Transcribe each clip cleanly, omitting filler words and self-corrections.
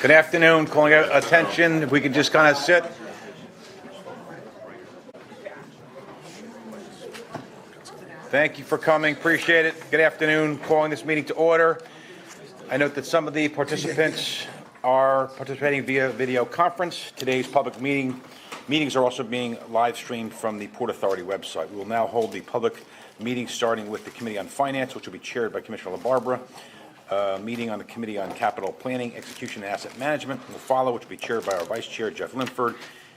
Good afternoon. Calling attention. If we could just kind of sit. Thank you for coming. Appreciate it. Good afternoon. Calling this meeting to order. I note that some of the participants are participating via video conference. Today's public meetings are also being live streamed from the Port Authority website. We will now hold the public meeting starting with the Committee on Finance, which will be chaired by Commissioner LaBarbera. Meeting on the Committee on Capital Planning, Execution, and Asset Management will follow, which will be chaired by our Vice Chair, Jeff Linford,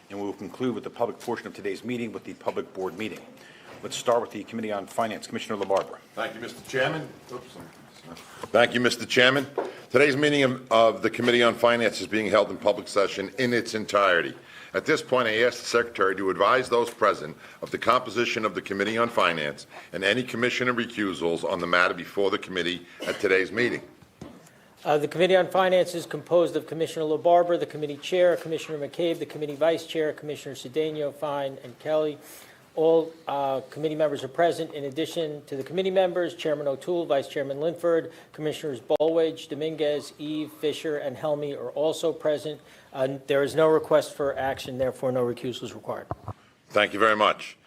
and we will conclude with the public portion of today's meeting with the public board meeting. Let's start with the Committee on Finance. Commissioner LaBarbera. Thank you, Mr. Chairman. Thank you, Mr. Chairman. Today's meeting of the Committee on Finance is being held in public session in its entirety. At this point, I ask the Secretary to advise those present of the composition of the Committee on Finance and any commissioner recusals on the matter before the committee at today's meeting. The Committee on Finance is composed of Commissioner LaBarbera, the committee chair, Commissioner McCabe, the committee vice chair, Commissioner Cedeno, Fine, and Kelly. All committee members are present. In addition to the committee members, Chairman O'Toole, Vice Chairman Linford, Commissioners Bolwage, Dominguez, Eve, Fisher, and Helmy are also present. There is no request for action, therefore no recusal is required. Thank you very much.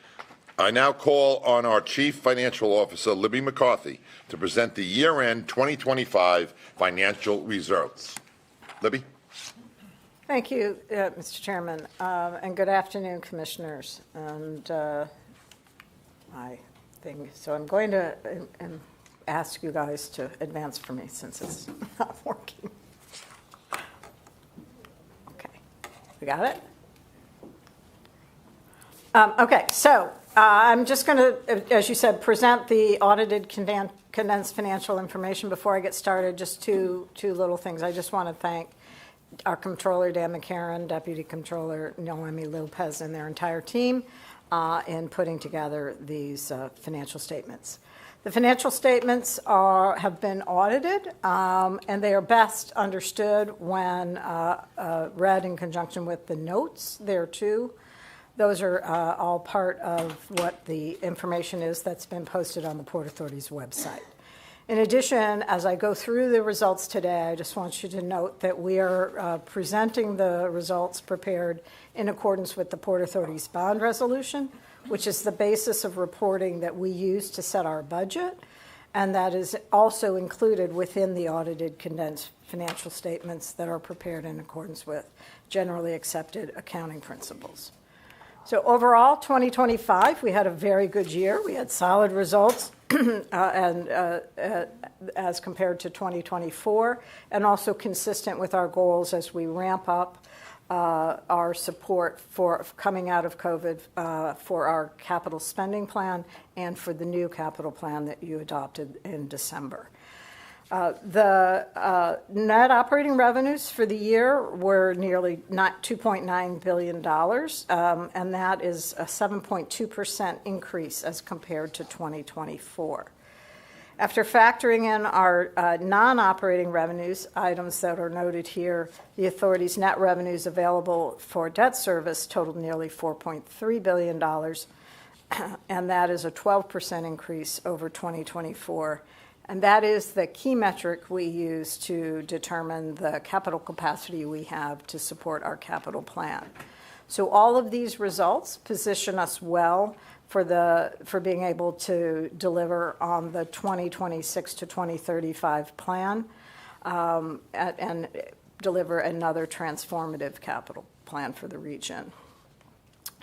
I now call on our Chief Financial Officer, Libby McCarthy, to present the year-end 2025 financial results. Libby? Thank you, Mr. Chairman, and good afternoon, Commissioners. And I'm going to ask you guys to advance for me since it's not working. Okay, we got it? Okay, so I'm just going to, as you said, present the audited condensed financial information. Before I get started, just two little things. I just want to thank our Comptroller, Dan McCarron, Deputy Comptroller Noemi Lopez, and their entire team in putting together these financial statements. The financial statements have been audited, and they are best understood when read in conjunction with the notes there too. Those are all part of what the information is that's been posted on the Port Authority's website. In addition, as I go through the results today, I just want you to note that we are presenting the results prepared in accordance with the Port Authority's bond resolution, which is the basis of reporting that we use to set our budget, and that is also included within the audited condensed financial statements that are prepared in accordance with generally accepted accounting principles. So overall, 2025, we had a very good year. We had solid results as compared to 2024, and also consistent with our goals as we ramp up our support for coming out of COVID for our capital spending plan and for the new capital plan that you adopted in December. The net operating revenues for the year were nearly $2.9 billion, and that is a 7.2% increase as compared to 2024. After factoring in our non-operating revenues, items that are noted here, the authority's net revenues available for debt service totaled nearly $4.3 billion, and that is a 12% increase over 2024. And that is the key metric we use to determine the capital capacity we have to support our capital plan. So all of these results position us well for being able to deliver on the 2026 to 2035 plan and deliver another transformative capital plan for the region.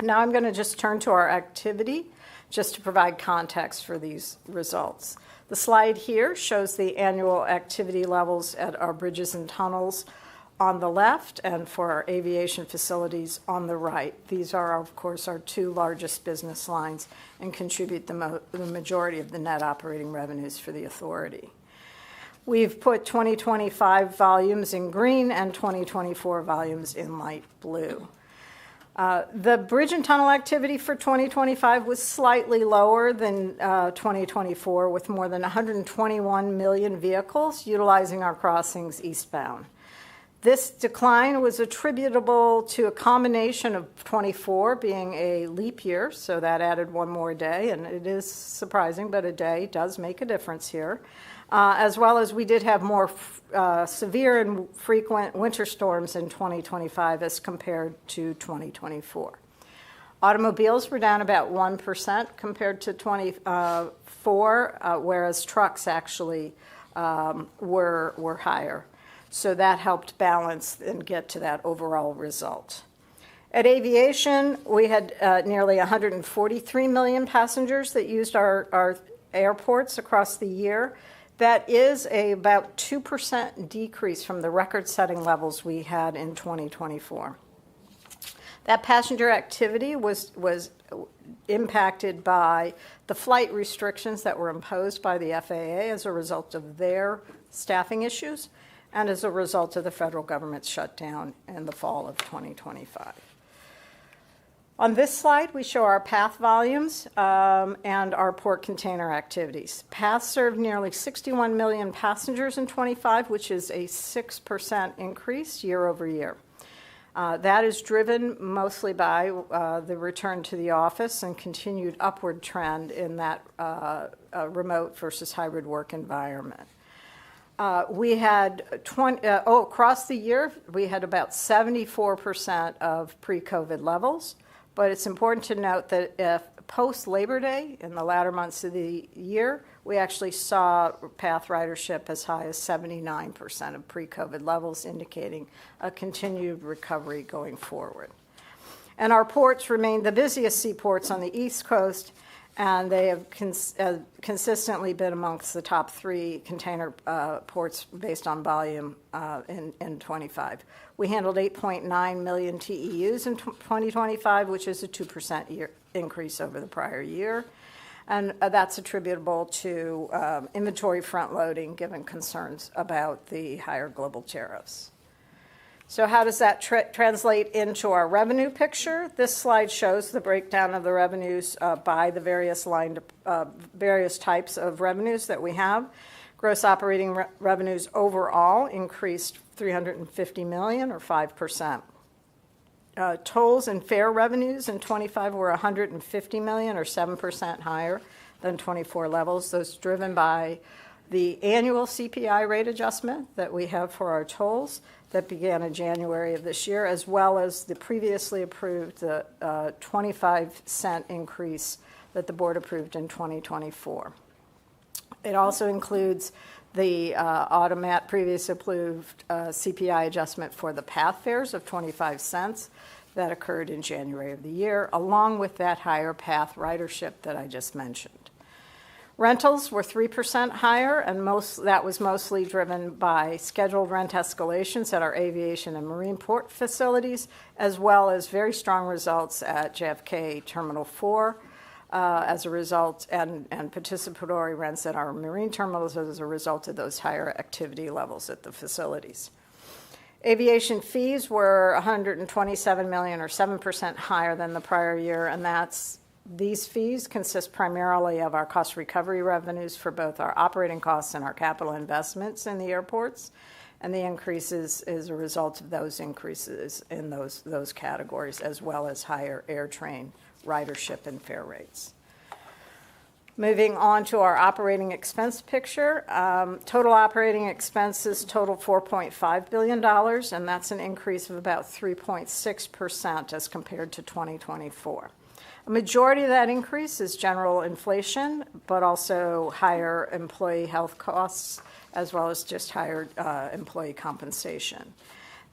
Now I'm going to just turn to our activity just to provide context for these results. The slide here shows the annual activity levels at our bridges and tunnels on the left and for our aviation facilities on the right. These are, of course, our two largest business lines and contribute the majority of the net operating revenues for the authority. We've put 2025 volumes in green and 2024 volumes in light blue. The bridge and tunnel activity for 2025 was slightly lower than 2024, with more than 121 million vehicles utilizing our crossings eastbound. This decline was attributable to a combination of 24 being a leap year, so that added one more day, and it is surprising, but a day does make a difference here, as well as we did have more severe and frequent winter storms in 2025 as compared to 2024. Automobiles were down about 1% compared to 24, whereas trucks actually were higher. So that helped balance and get to that overall result. At aviation, we had nearly 143 million passengers that used our airports across the year. That is about 2% decrease from the record-setting levels we had in 2024. That passenger activity was impacted by the flight restrictions that were imposed by the FAA as a result of their staffing issues and as a result of the federal government's shutdown in the fall of 2025. On this slide, we show our PATH volumes and our port container activities. PATH served nearly 61 million passengers in 25, which is a 6% increase year over year. That is driven mostly by the return to the office and continued upward trend in that remote versus hybrid work environment. We had across the year, we had about 74% of pre-COVID levels, but it's important to note that if post-Labor Day, in the latter months of the year, we actually saw PATH ridership as high as 79% of pre-COVID levels, indicating a continued recovery going forward. And our ports remain the busiest seaports on the East Coast, and they have consistently been amongst the top 3 container ports based on volume in 25. We handled 8.9 million TEUs in 2025, which is a 2% increase over the prior year. And that's attributable to inventory front-loading, given concerns about the higher global tariffs. So how does that translate into our revenue picture? This slide shows the breakdown of the revenues by the various types of revenues that we have. Gross operating revenues overall increased $350 million, or 5%. Tolls and fare revenues in 25 were $150 million, or 7% higher than 24 levels. Those driven by the annual CPI rate adjustment that we have for our tolls that began in January of this year, as well as the previously approved 25-cent increase that the board approved in 2024. It also includes the previously approved CPI adjustment for the PATH fares of 25 cents that occurred in January of the year, along with that higher PATH ridership that I just mentioned. Rentals were 3% higher, and that was mostly driven by scheduled rent escalations at our aviation and marine port facilities, as well as very strong results at JFK Terminal 4 as a result, and participatory rents at our marine terminals as a result of those higher activity levels at the facilities. Aviation fees were $127 million, or 7% higher than the prior year, and these fees consist primarily of our cost recovery revenues for both our operating costs and our capital investments in the airports, and the increases is a result of those increases in those categories, as well as higher air train ridership and fare rates. Moving on to our operating expense picture, total operating expenses total $4.5 billion, and that's an increase of about 3.6% as compared to 2024. A majority of that increase is general inflation, but also higher employee health costs, as well as just higher employee compensation.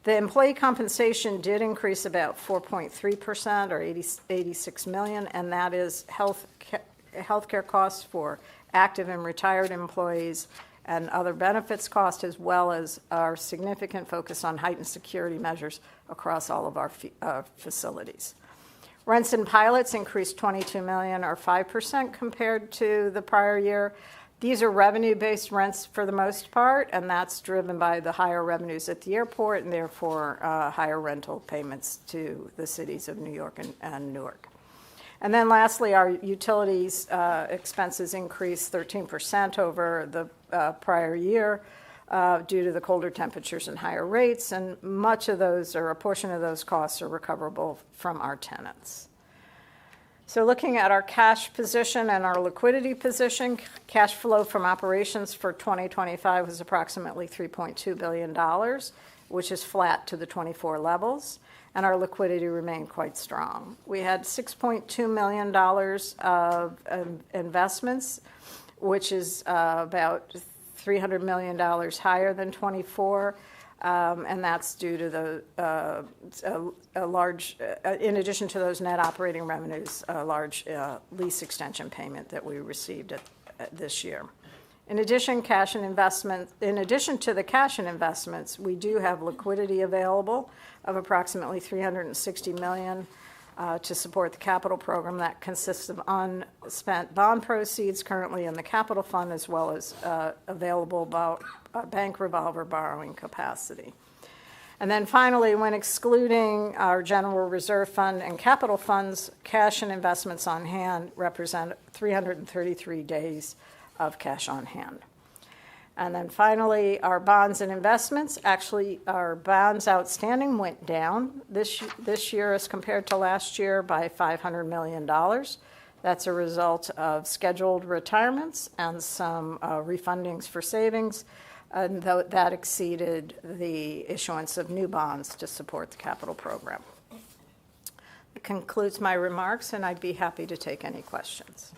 The employee compensation did increase about 4.3%, or $86 million, and that is healthcare costs for active and retired employees and other benefits costs, as well as our significant focus on heightened security measures across all of our facilities. Rents and pilots increased $22 million, or 5% compared to the prior year. These are revenue-based rents for the most part, and that's driven by the higher revenues at the airport and therefore higher rental payments to the cities of New York and Newark. And then lastly, our utilities expenses increased 13% over the prior year, due to the colder temperatures and higher rates, and much of those, or a portion of those costs, are recoverable from our tenants. So looking at our cash position and our liquidity position, cash flow from operations for 2025 was approximately $3.2 billion, which is flat to the 24 levels, and our liquidity remained quite strong. We had $6.2 million of investments, which is about $300 million higher than 24, and that's due to a large, in addition to those net operating revenues, a large lease extension payment that we received this year. In addition to the cash and investments, we do have liquidity available of approximately $360 million to support the capital program. That consists of unspent bond proceeds currently in the capital fund, as well as available bank revolver borrowing capacity. And then finally, when excluding our general reserve fund and capital funds, cash and investments on hand represent 333 days of cash on hand. And then finally, our bonds and investments. Actually, our bonds outstanding went down this year as compared to last year by $500 million. That's a result of scheduled retirements and some refundings for savings, and that exceeded the issuance of new bonds to support the capital program. That concludes my remarks, and I'd be happy to take any questions.